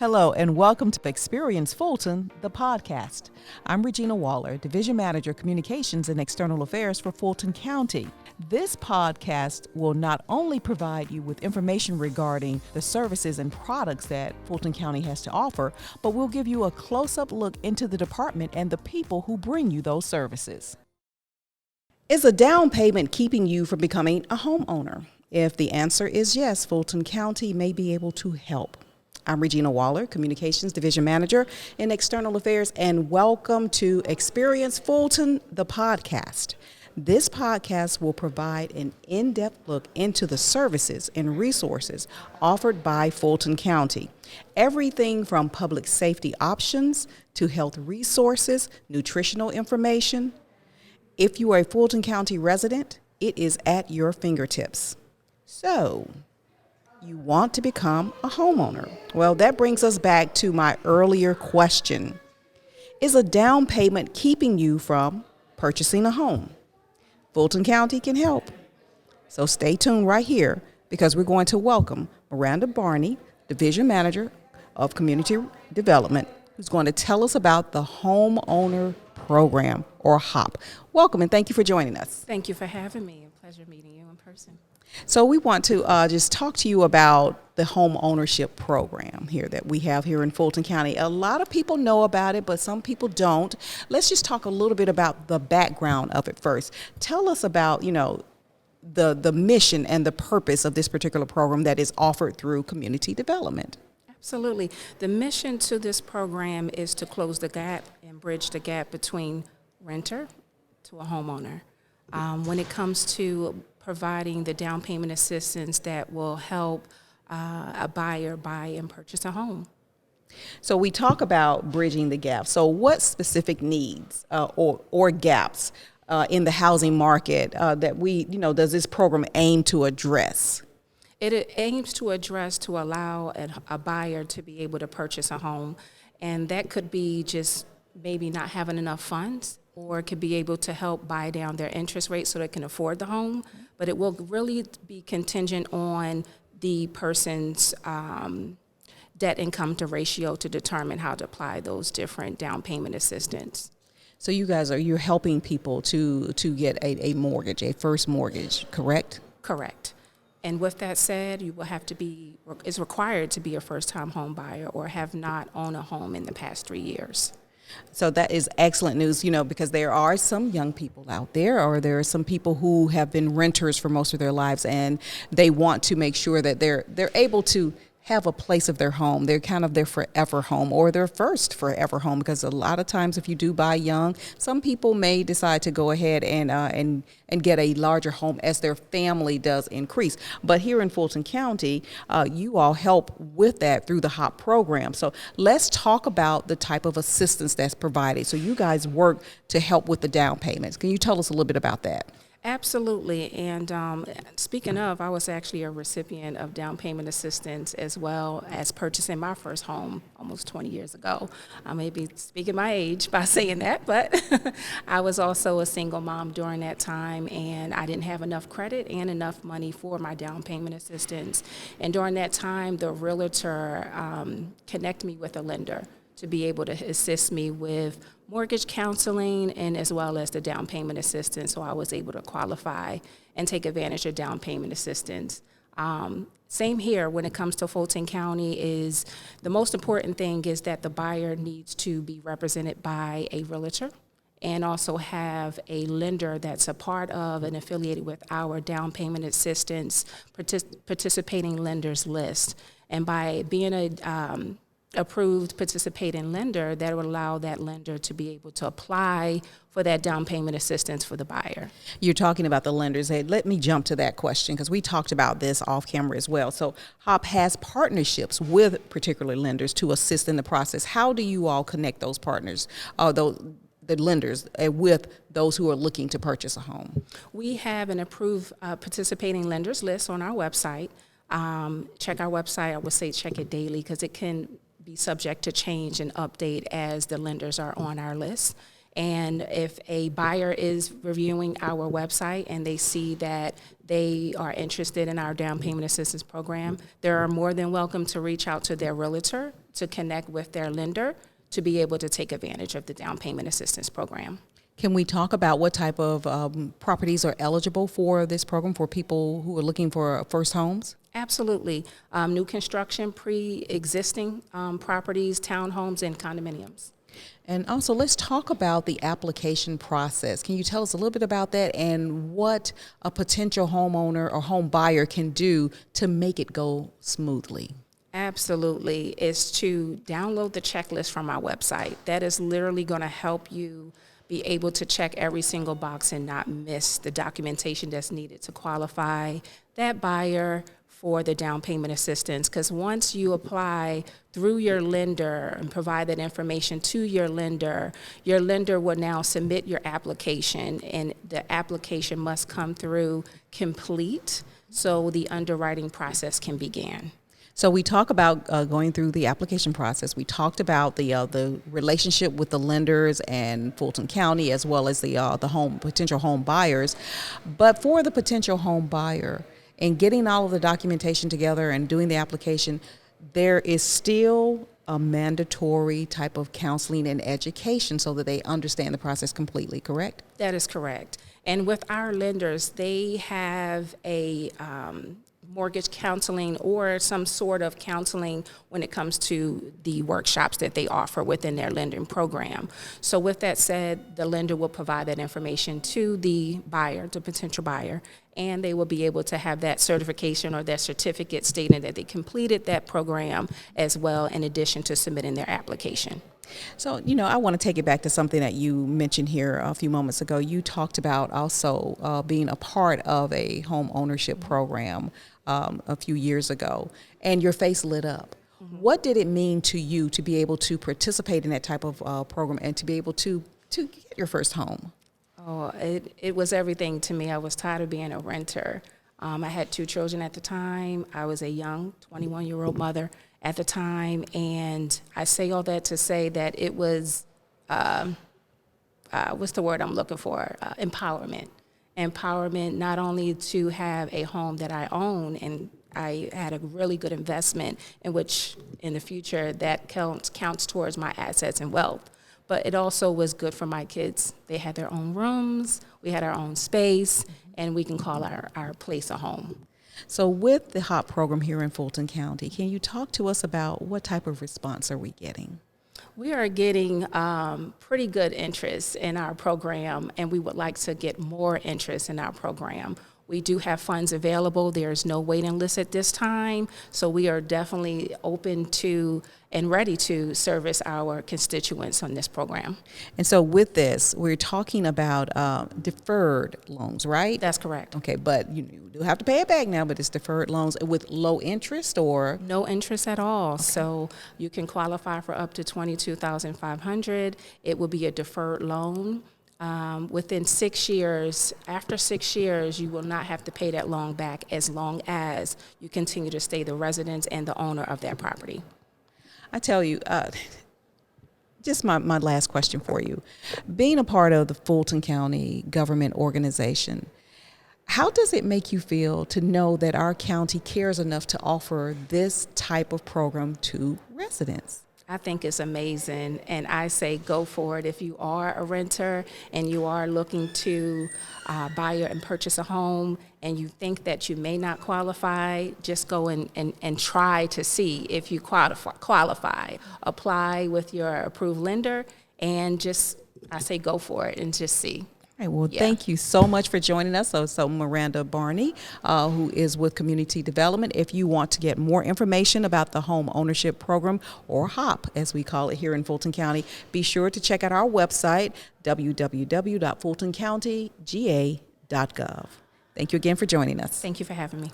Hello and welcome to Experience Fulton the Podcast. I'm Regina Waller, Division Manager, Communications and External Affairs for Fulton County. This podcast will not only provide you with information regarding the services and products that Fulton County has to offer, but we'll give you a close-up look into the department and the people who bring you those services. Is a down payment keeping you from becoming a homeowner? If the answer is yes, Fulton County may be able to help. I'm Regina Waller, Communications Division Manager in External Affairs, and welcome to Experience Fulton the Podcast. This podcast will provide an in-depth look into the services and resources offered by Fulton County. Everything from public safety options to health resources, nutritional information. If you are a Fulton County resident, it is at your fingertips. So, you want to become a homeowner. Well, that brings us back to my earlier question. Is a down payment keeping you from purchasing a home? Fulton County can help. So stay tuned right here because we're going to welcome Miranda Barney, Division Manager of Community Development, who's going to tell us about the Homeowner Program, or HOP. Welcome and thank you for joining us. Thank you for having me. A pleasure meeting you in person. So we want to just talk to you about the Homeownership program here that we have here in Fulton County. A lot of people know about it, but some people don't. Let's just talk a little bit about the background of it first. Tell us about, the mission and the purpose of this particular program that is offered through community development. Absolutely. The mission to this program is to close the gap and bridge the gap between renter to a homeowner. When it comes to providing the down payment assistance that will help a buyer buy and purchase a home. So we talk about bridging the gap. So what specific needs or gaps in the housing market that does this program aim to address? It aims to address to allow a buyer to be able to purchase a home, and that could be just maybe not having enough funds, or it could be able to help buy down their interest rate so they can afford the home. But it will really be contingent on the person's debt income to ratio to determine how to apply those different down payment assistance. So you're helping people to get a mortgage, a first mortgage, correct? Correct. And with that said, you will have to it's required to be a first-time home buyer or have not owned a home in the past 3 years. So that is excellent news, because there are some young people out there, or there are some people who have been renters for most of their lives, and they want to make sure that they're able to have a place of their home. They're kind of their forever home or their first forever home, because a lot of times if you do buy young, some people may decide to go ahead and get a larger home as their family does increase. But here in Fulton County, you all help with that through the HOP program. So let's talk about the type of assistance that's provided. So you guys work to help with the down payments. Can you tell us a little bit about that? Absolutely. And speaking of, I was actually a recipient of down payment assistance as well as purchasing my first home almost 20 years ago. I may be speaking my age by saying that, but I was also a single mom during that time, and I didn't have enough credit and enough money for my down payment assistance. And during that time, the realtor connected me with a lender to be able to assist me with mortgage counseling and as well as the down payment assistance, so I was able to qualify and take advantage of down payment assistance. Same here when it comes to Fulton County. Is the most important thing is that the buyer needs to be represented by a realtor and also have a lender that's a part of and affiliated with our down payment assistance participating lenders list. And by being a approved participating lender, that would allow that lender to be able to apply for that down payment assistance for the buyer. You're talking about the lenders. Hey, let me jump to that question because we talked about this off camera as well. So HOP has partnerships with particular lenders to assist in the process. How do you all connect those partners, the lenders, with those who are looking to purchase a home? We have an approved participating lenders list on our website. Check our website. I would say check it daily because it can be subject to change and update as the lenders are on our list. And if a buyer is reviewing our website and they see that they are interested in our down payment assistance program, they are more than welcome to reach out to their realtor to connect with their lender to be able to take advantage of the down payment assistance program. Can we talk about what type of properties are eligible for this program for people who are looking for first homes? Absolutely. New construction, pre-existing properties, townhomes, and condominiums. And also, let's talk about the application process. Can you tell us a little bit about that and what a potential homeowner or home buyer can do to make it go smoothly? Absolutely. Is to download the checklist from our website. That is literally going to help you be able to check every single box and not miss the documentation that's needed to qualify that buyer for the down payment assistance. Because once you apply through your lender and provide that information to your lender will now submit your application, and the application must come through complete so the underwriting process can begin. So we talk about going through the application process. We talked about the relationship with the lenders and Fulton County, as well as the potential home buyers. But for the potential home buyer, and getting all of the documentation together and doing the application, there is still a mandatory type of counseling and education so that they understand the process completely, correct? That is correct. And with our lenders, they have a mortgage counseling or some sort of counseling when it comes to the workshops that they offer within their lending program. So with that said, the lender will provide that information to the buyer, the potential buyer, and they will be able to have that certification or that certificate stating that they completed that program as well, in addition to submitting their application. So, I want to take it back to something that you mentioned here a few moments ago. You talked about also being a part of a home ownership program a few years ago, and your face lit up. Mm-hmm. What did it mean to you to be able to participate in that type of program and to be able to get your first home? Oh, it was everything to me. I was tired of being a renter. I had 2 children at the time. I was a young 21-year-old mother at the time, and I say all that to say that it was, what's the word I'm looking for? Empowerment. Empowerment not only to have a home that I own, and I had a really good investment in which in the future that counts towards my assets and wealth, but it also was good for my kids. They had their own rooms, we had our own space, and we can call our place a home. So with the HOP program here in Fulton County, can you talk to us about what type of response are we getting? We are getting pretty good interest in our program, and we would like to get more interest in our program. We do have funds available. There's no waiting list at this time, so we are definitely open to and ready to service our constituents on this program. And so with this, we're talking about deferred loans, right? That's correct. Okay, but you do have to pay it back now, but it's deferred loans with low interest or? No interest at all. Okay. So you can qualify for up to $22,500. It will be a deferred loan. Within 6 years, after 6 years, you will not have to pay that loan back as long as you continue to stay the resident and the owner of that property. I tell you, just my last question for you. Being a part of the Fulton County government organization, how does it make you feel to know that our county cares enough to offer this type of program to residents? I think it's amazing, and I say go for it. If you are a renter and you are looking to buy and purchase a home and you think that you may not qualify, just go and try to see if you qualify. Apply with your approved lender, and I say go for it and just see. All right, well, Thank you so much for joining us. So Miranda Barney, who is with Community Development. If you want to get more information about the Home Ownership Program, or HOP, as we call it here in Fulton County, be sure to check out our website, www.fultoncountyga.gov. Thank you again for joining us. Thank you for having me.